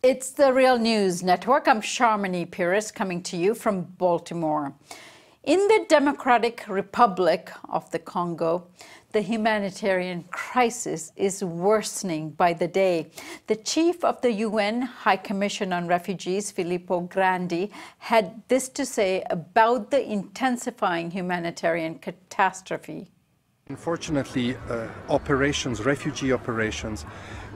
It's the Real News Network. I'm Sharmini Pires coming to you from Baltimore. In the Democratic Republic of the Congo, the humanitarian crisis is worsening by the day. The chief of the UN High Commission on Refugees, Filippo Grandi, had this to say about the intensifying humanitarian catastrophe. Unfortunately, refugee operations,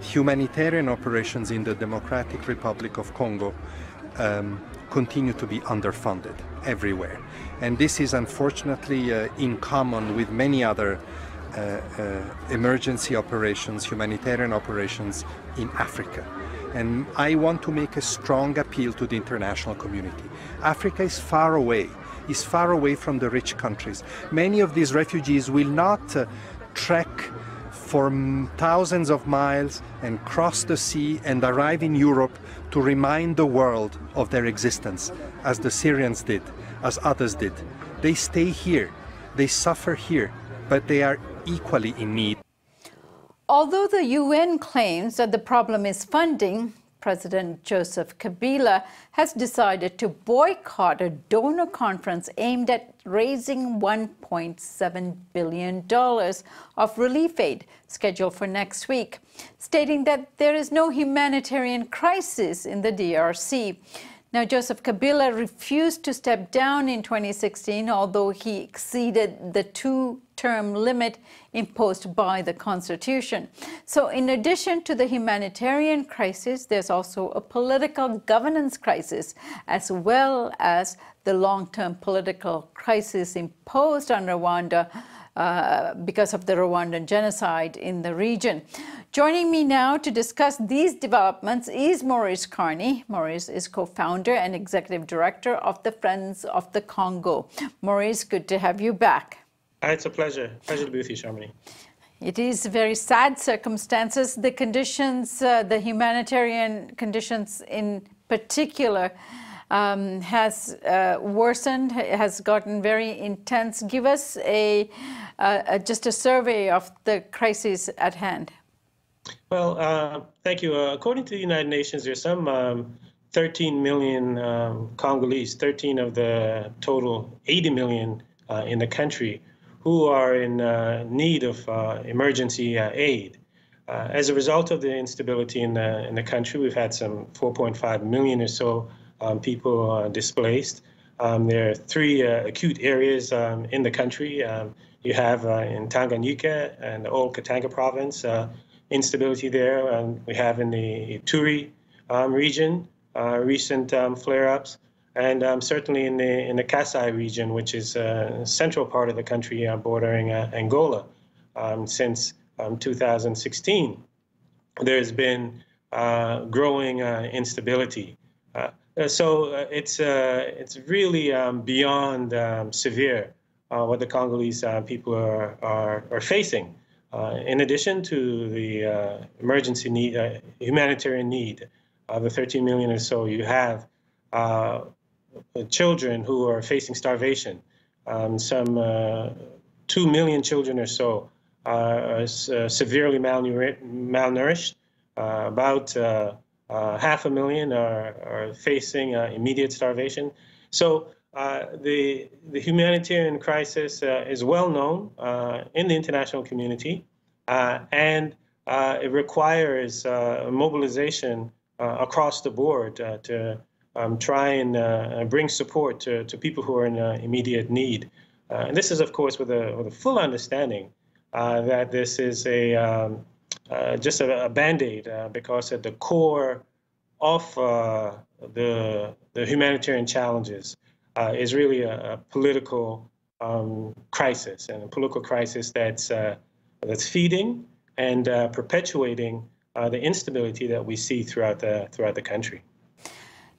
humanitarian operations in the Democratic Republic of Congo continue to be underfunded everywhere. And this is unfortunately in common with many other emergency operations, humanitarian operations in Africa. And I want to make a strong appeal to the international community. Africa is far away from the rich countries. Many of these refugees will not trek for thousands of miles and cross the sea and arrive in Europe to remind the world of their existence, as the Syrians did, as others did. They stay here, they suffer here, but they are equally in need. Although the UN claims that the problem is funding, President Joseph Kabila has decided to boycott a donor conference aimed at raising $1.7 billion of relief aid scheduled for next week, stating that there is no humanitarian crisis in the DRC. Now, Joseph Kabila refused to step down in 2016, although he exceeded the two-term limit imposed by the Constitution. So in addition to the humanitarian crisis, there's also a political governance crisis, as well as the long-term political crisis imposed on Rwanda because of the Rwandan genocide in the region. Joining me now to discuss these developments is Maurice Carney. Maurice is co-founder and executive director of the Friends of the Congo. Maurice, good to have you back. It's a pleasure. Pleasure to be with you, Sharmini. It is very sad circumstances. The conditions, the humanitarian conditions in particular, has worsened, has gotten very intense. Give us just a survey of the crisis at hand. Well, thank you. According to the United Nations, there's some 13 million Congolese, 13 of the total 80 million in the country, who are in need of emergency aid. As a result of the instability in the country, we've had some 4.5 million or so people displaced. There are three acute areas in the country. You have in Tanganyika and the old Katanga province, instability there. We have in the Ituri region recent flare-ups, and certainly in the Kasai region, which is a central part of the country bordering Angola. Since 2016, there's been growing instability. So it's really beyond severe what the Congolese people are facing. In addition to the emergency need, humanitarian need, the 13 million or so, you have children who are facing starvation. Some 2 million children or so are severely malnourished. About 500,000 are facing immediate starvation. So the humanitarian crisis is well known in the international community, and it requires mobilization across the board to try and bring support to people who are in immediate need. And this is, of course, with a full understanding that this is just a Band-Aid, because at the core of the humanitarian challenges is really a political crisis, and a political crisis that's feeding and perpetuating the instability that we see throughout the country.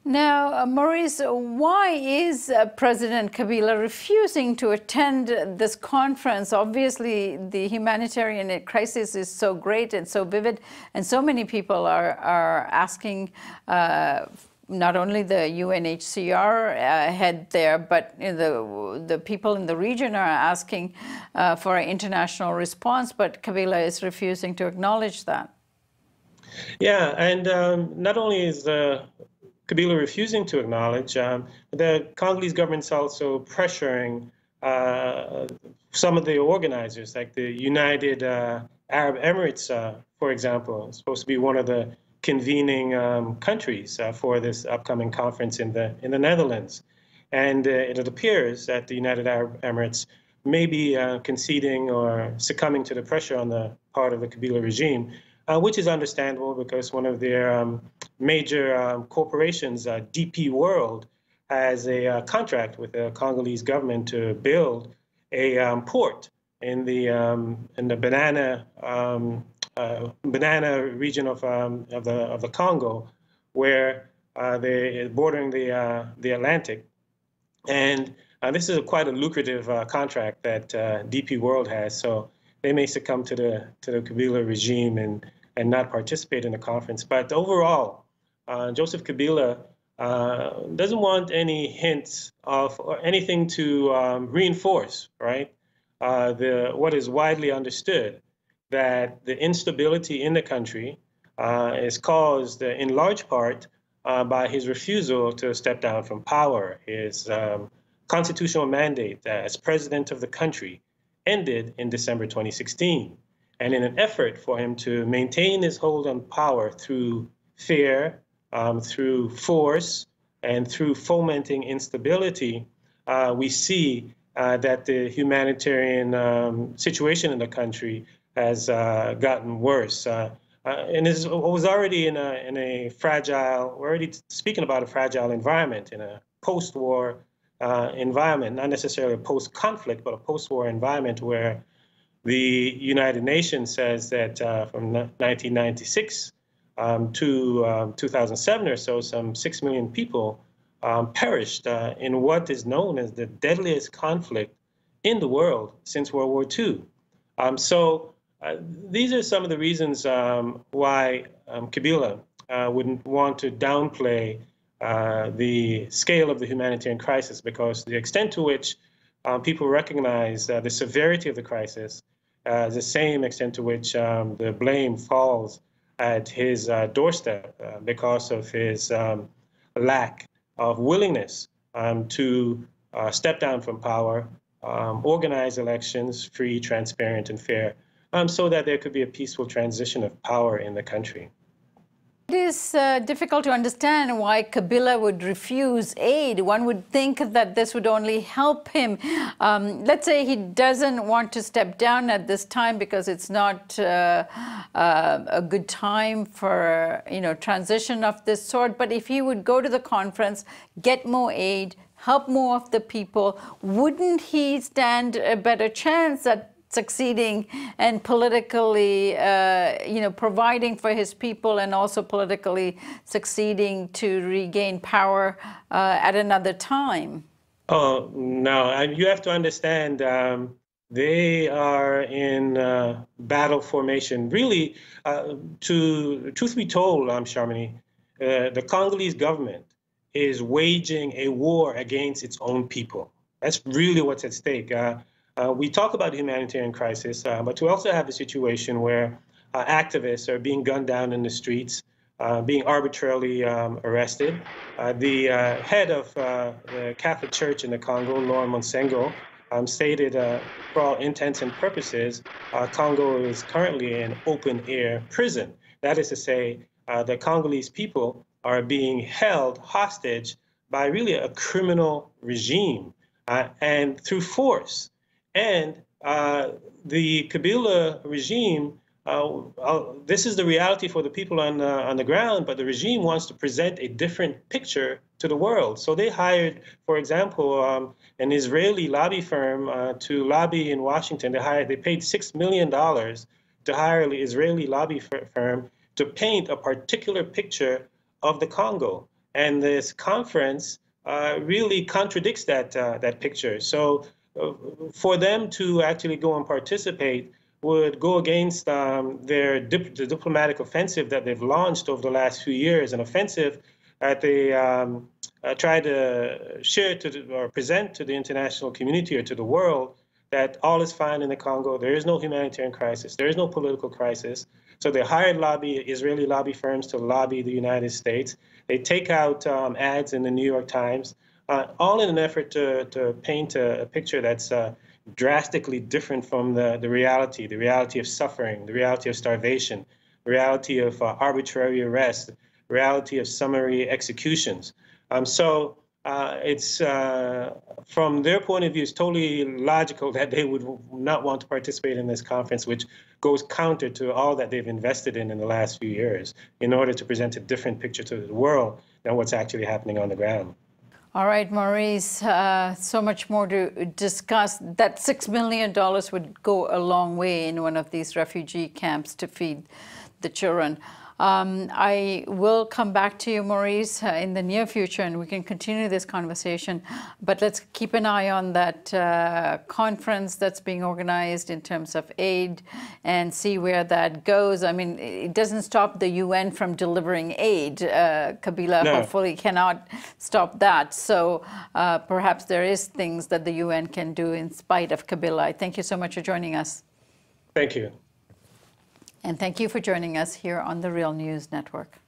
Now, Maurice, why is President Kabila refusing to attend this conference? Obviously, the humanitarian crisis is so great and so vivid, and so many people are asking not only the UNHCR head there, but the people in the region are asking for an international response, but Kabila is refusing to acknowledge that. Yeah, and not only is Kabila refusing to acknowledge, the Congolese government's also pressuring some of the organizers, like the United Arab Emirates, for example, is supposed to be one of the convening countries for this upcoming conference in the Netherlands. And it appears that the United Arab Emirates may be conceding or succumbing to the pressure on the part of the Kabila regime, which is understandable because one of their major corporations, DP World, has a contract with the Congolese government to build a port in the banana region of the Congo, where they're bordering the Atlantic. And this is quite a lucrative contract that DP World has, so they may succumb to the Kabila regime and not participate in the conference. But overall, Joseph Kabila doesn't want any hints of or anything to reinforce, right? What is widely understood, that the instability in the country is caused in large part by his refusal to step down from power. His constitutional mandate as president of the country ended in December 2016. And in an effort for him to maintain his hold on power through fear, through force, and through fomenting instability, we see that the humanitarian situation in the country has gotten worse. And it was already in a fragile, we're already speaking about a fragile environment, in a post-war environment, not necessarily a post-conflict, but a post-war environment where the United Nations says that from 1996 to 2007 or so, some 6 million people perished in what is known as the deadliest conflict in the world since World War II. So these are some of the reasons why Kabila wouldn't want to downplay the scale of the humanitarian crisis, because the extent to which people recognize the severity of the crisis is the same extent to which the blame falls at his doorstep because of his lack of willingness to step down from power, organize elections, free, transparent, and fair, so that there could be a peaceful transition of power in the country. It is difficult to understand why Kabila would refuse aid. One would think that this would only help him. Let's say he doesn't want to step down at this time because it's not a good time for transition of this sort. But if he would go to the conference, get more aid, help more of the people, wouldn't he stand a better chance at succeeding and politically, providing for his people, and also politically succeeding to regain power at another time? Oh, no, you have to understand, they are in battle formation. Really, truth be told, Sharmini, the Congolese government is waging a war against its own people. That's really what's at stake. We talk about the humanitarian crisis, but we also have a situation where activists are being gunned down in the streets, being arbitrarily arrested. The head of the Catholic Church in the Congo, Laura Monsengo, stated, for all intents and purposes, Congo is currently an open-air prison. That is to say, the Congolese people are being held hostage by really a criminal regime and through force. And the Kabila regime, this is the reality for the people on the ground, but the regime wants to present a different picture to the world. So they hired, for example, an Israeli lobby firm to lobby in Washington. They paid $6 million to hire an Israeli lobby firm to paint a particular picture of the Congo. And this conference really contradicts that picture. So for them to actually go and participate would go against the diplomatic offensive that they've launched over the last few years, an offensive that they try to share or present to the international community or to the world that all is fine in the Congo. There is no humanitarian crisis. There is no political crisis. So they hired Israeli lobby firms to lobby the United States. They take out ads in the New York Times, all in an effort to paint a picture that's drastically different from the reality of suffering, the reality of starvation, the reality of arbitrary arrest, the reality of summary executions. So it's, from their point of view, it's totally logical that they would not want to participate in this conference, which goes counter to all that they've invested in the last few years in order to present a different picture to the world than what's actually happening on the ground. All right, Maurice, so much more to discuss. That $6 million would go a long way in one of these refugee camps to feed the children. I will come back to you, Maurice, in the near future, and we can continue this conversation. But let's keep an eye on that conference that's being organized in terms of aid and see where that goes. I mean, it doesn't stop the UN from delivering aid. Kabila hopefully cannot stop that. So perhaps there is things that the UN can do in spite of Kabila. Thank you so much for joining us. Thank you. And thank you for joining us here on the Real News Network.